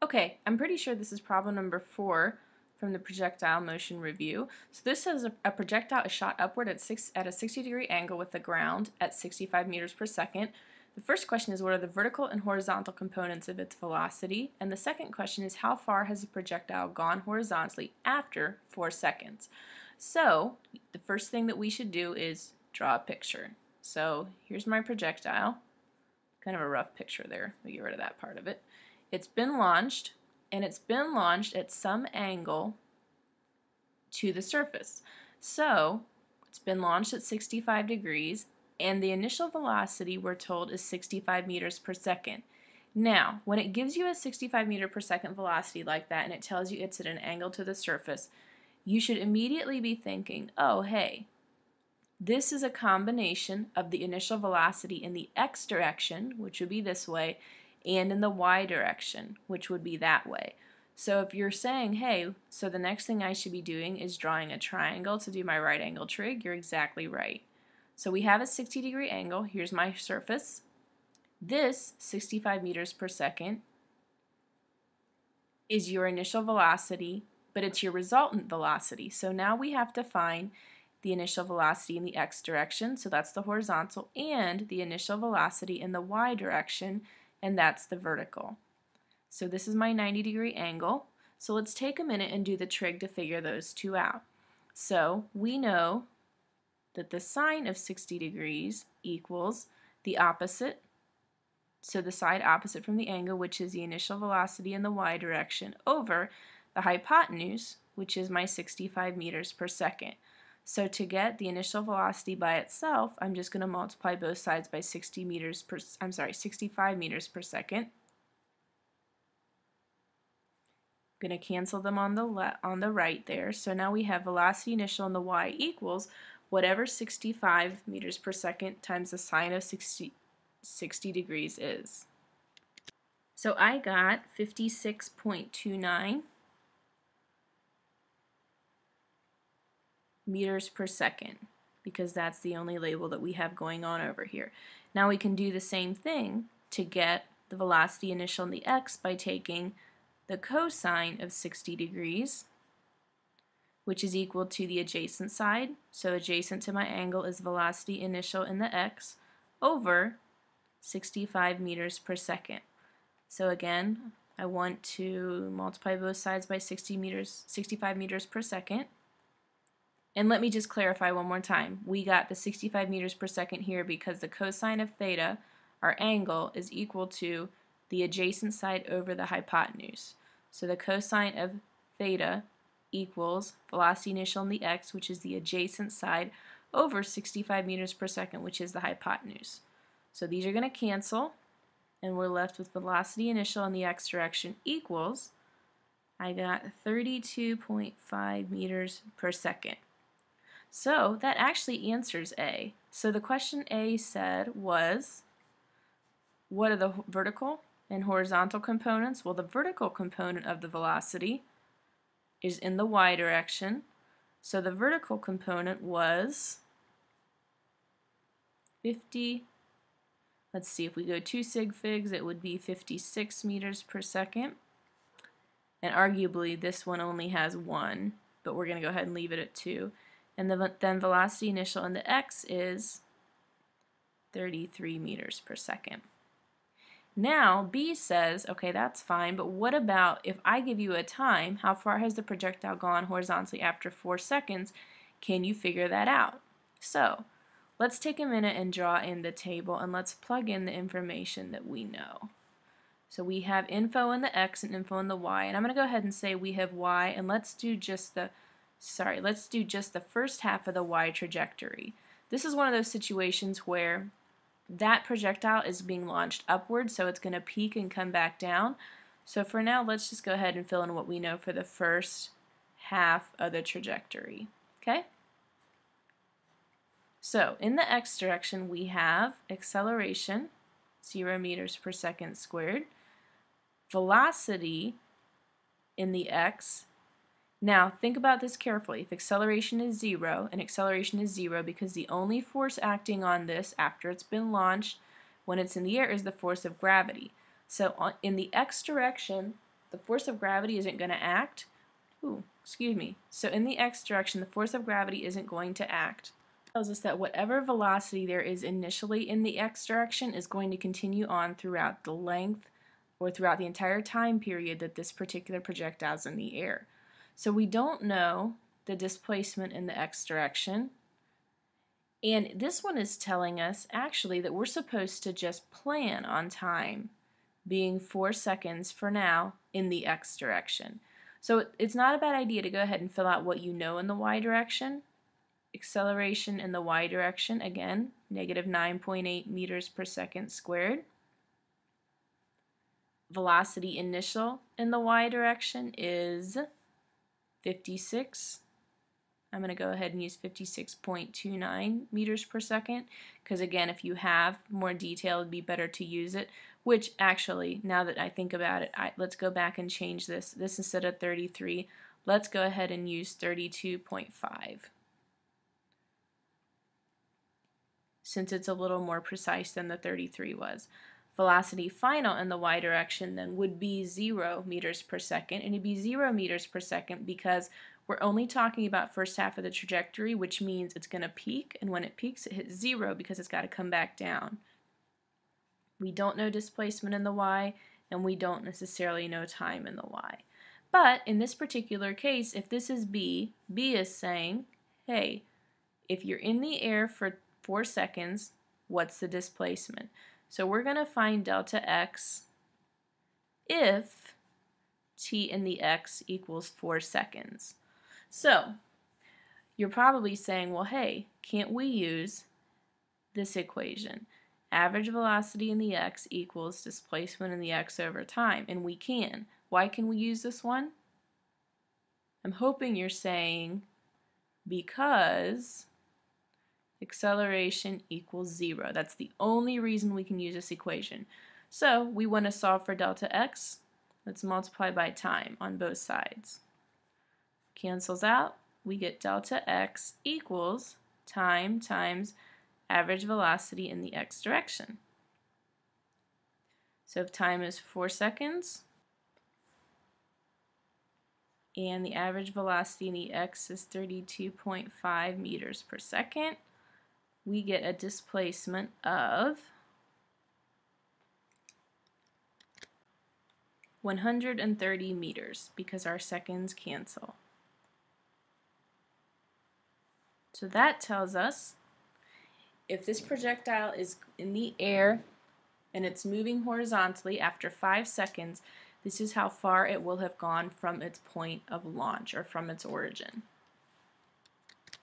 Okay, I'm pretty sure this is problem number 4 from the projectile motion review. So this says a projectile is shot upward at a 60-degree angle with the ground at 65 meters per second. The first question is, what are the vertical and horizontal components of its velocity? And the second question is, how far has the projectile gone horizontally after 4 seconds? So the first thing that we should do is draw a picture. So here's my projectile. Kind of a rough picture there. We'll get rid of that part of it. It's been launched, and it's been launched at some angle to the surface. So it's been launched at 65 degrees, and the initial velocity, we're told, is 65 meters per second. Now, when it gives you a 65 meter per second velocity like that, and it tells you it's at an angle to the surface, you should immediately be thinking, oh, hey, this is a combination of the initial velocity in the x direction, which would be this way, and in the y direction, which would be that way. So if you're saying, hey, so the next thing I should be doing is drawing a triangle to do my right angle trig, you're exactly right. So we have a 60-degree angle. Here's my surface. This 65 meters per second is your initial velocity, but it's your resultant velocity. So now we have to find the initial velocity in the x direction, so that's the horizontal, and the initial velocity in the y direction, and that's the vertical. So this is my 90-degree angle. So let's take a minute and do the trig to figure those two out. So we know that the sine of 60 degrees equals the opposite, so the side opposite from the angle, which is the initial velocity in the y direction, over the hypotenuse, which is my 65 meters per second. So to get the initial velocity by itself, I'm just going to multiply both sides by 65 meters per second. I'm going to cancel them on the right there. So now we have velocity initial in the y equals whatever 65 meters per second times the sine of 60 degrees is. So I got 56.29 meters per second, because that's the only label that we have going on over here. Now we can do the same thing to get the velocity initial in the x by taking the cosine of 60 degrees, which is equal to the adjacent side. So adjacent to my angle is velocity initial in the x over 65 meters per second. So again, I want to multiply both sides by 65 meters per second. And let me just clarify one more time. We got the 65 meters per second here because the cosine of theta, our angle, is equal to the adjacent side over the hypotenuse. So the cosine of theta equals velocity initial in the x, which is the adjacent side, over 65 meters per second, which is the hypotenuse. So these are going to cancel, and we're left with velocity initial in the x direction equals, I got 32.5 meters per second. So that actually answers A. So the question A said was, what are the vertical and horizontal components? Well, the vertical component of the velocity is in the y direction. So the vertical component was 50, let's see, if we go 2 sig figs, it would be 56 meters per second. And arguably this one only has 1, but we're going to go ahead and leave it at 2. And then velocity initial in the x is 33 meters per second. Now B says, okay, that's fine, but what about if I give you a time, how far has the projectile gone horizontally after 4 seconds? Can you figure that out? So let's take a minute and draw in the table, and let's plug in the information that we know. So we have info in the x and info in the y, and I'm going to go ahead and say we have y, and let's do just the first half of the y trajectory. This is one of those situations where that projectile is being launched upward, so it's going to peak and come back down. So for now, let's just go ahead and fill in what we know for the first half of the trajectory. Okay? So in the x direction, we have acceleration, 0 meters per second squared, velocity in the x. Now think about this carefully. If acceleration is 0, and acceleration is 0 because the only force acting on this after it's been launched when it's in the air is the force of gravity. So in the x direction, the force of gravity isn't going to act. So in the x direction, the force of gravity isn't going to act. It tells us that whatever velocity there is initially in the x direction is going to continue on throughout the length or throughout the entire time period that this particular projectile is in the air. So we don't know the displacement in the x direction. And this one is telling us actually that we're supposed to just plan on time being 4 seconds for now in the x direction. So it's not a bad idea to go ahead and fill out what you know in the y direction. Acceleration in the y direction, again, negative 9.8 meters per second squared. Velocity initial in the y direction is 56. I'm going to go ahead and use 56.29 meters per second because, again, if you have more detail, it would be better to use it, which actually, now that I think about it, let's go back and change this. This instead of 33, let's go ahead and use 32.5 since it's a little more precise than the 33 was. Velocity final in the y direction then would be 0 meters per second, and it'd be 0 meters per second because we're only talking about first half of the trajectory, which means it's going to peak, and when it peaks it hits 0 because it's got to come back down. We don't know displacement in the y, and we don't necessarily know time in the y. But in this particular case, if this is B, B is saying, hey, if you're in the air for 4 seconds, what's the displacement? So we're going to find delta x if t in the x equals 4 seconds. So you're probably saying, well, hey, can't we use this equation? Average velocity in the x equals displacement in the x over time, and we can. Why can we use this one? I'm hoping you're saying because acceleration equals 0. That's the only reason we can use this equation. So we want to solve for delta x. Let's multiply by time on both sides. Cancels out. We get delta x equals time times average velocity in the x direction. So if time is 4 seconds and the average velocity in the x is 32.5 meters per second, we get a displacement of 130 meters because our seconds cancel. So that tells us if this projectile is in the air and it's moving horizontally after 5 seconds, this is how far it will have gone from its point of launch or from its origin.